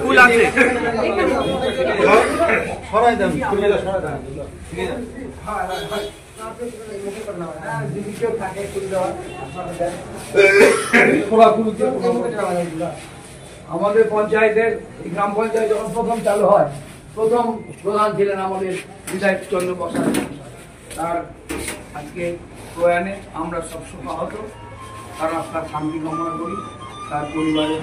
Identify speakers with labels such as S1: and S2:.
S1: ফুল আছে
S2: আমাদের পঞ্চায়েতের গ্রাম পঞ্চায়েত যখন প্রথম চালু হয়, প্রথম প্রধান ছিলেন আমাদের বিধায়ক চন্দ্র বসাক। তার আজকে প্রয়াণে আমরা সব শোকাহত। তার আত্মার শান্তি কামনা করি, তার পরিবারের